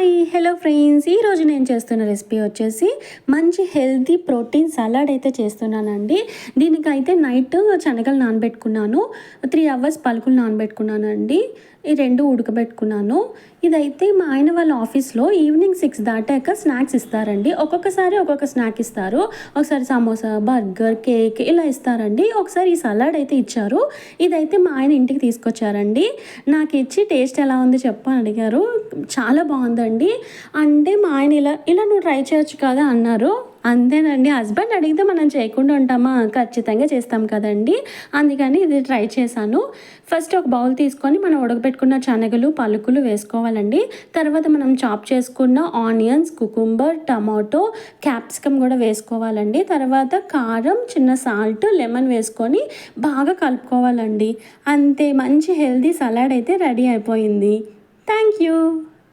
Hi hello friends, ఈరోజు నేను చేస్తున్న రెసిపీ వచ్చేసి మంచి హెల్తీ ప్రోటీన్ సలాడ్ అయితే చేస్తున్నానండి. దీనికైతే నైట్ శనగలు నానబెట్టుకున్నాను, 3 అవర్స్ పలుకులు నానబెట్టుకున్నానండి. ఈ 2 ఉడకబెట్టుకున్నాను. ఇదైతే మా ఆయన వాళ్ళ ఆఫీస్లో ఈవినింగ్ 6 దాటాక స్నాక్స్ ఇస్తారండి. ఒక్కొక్కసారి ఒక్కొక్క స్నాక్ ఇస్తారు. ఒకసారి సమోసా, బర్గర్, కేక్ ఇలా ఇస్తారండి. ఒకసారి ఈ సలాడ్ అయితే ఇచ్చారు. ఇదైతే మా ఆయన ఇంటికి తీసుకొచ్చారండి. నాకు ఇచ్చి టేస్ట్ ఎలా ఉంది చెప్పు అని అడిగారు. చాలా బాగుందండి అంటే మా ఆయన ఇలా ఇలా నువ్వు ట్రై చేయొచ్చు కదా అన్నారు. అంతేనండి, హస్బెండ్ అడిగితే మనం చేయకుండా ఉంటామా? ఖచ్చితంగా చేస్తాం కదండి. అందుకని ఇది ట్రై చేశాను. ఫస్ట్ ఒక బౌల్ తీసుకొని మనం ఉడకబెట్టుకున్న శనగలు, పలుకులు వేసుకోవాలండి. తర్వాత మనం చాప్ చేసుకున్న ఆనియన్స్, కుకుంబర్, టమాటో, క్యాప్సికమ్ కూడా వేసుకోవాలండి. తర్వాత కారం, చిన్న సాల్ట్, లెమన్ వేసుకొని బాగా కలుపుకోవాలండి. అంతే, మంచి హెల్దీ సలాడ్ అయితే రెడీ అయిపోయింది. Thank you.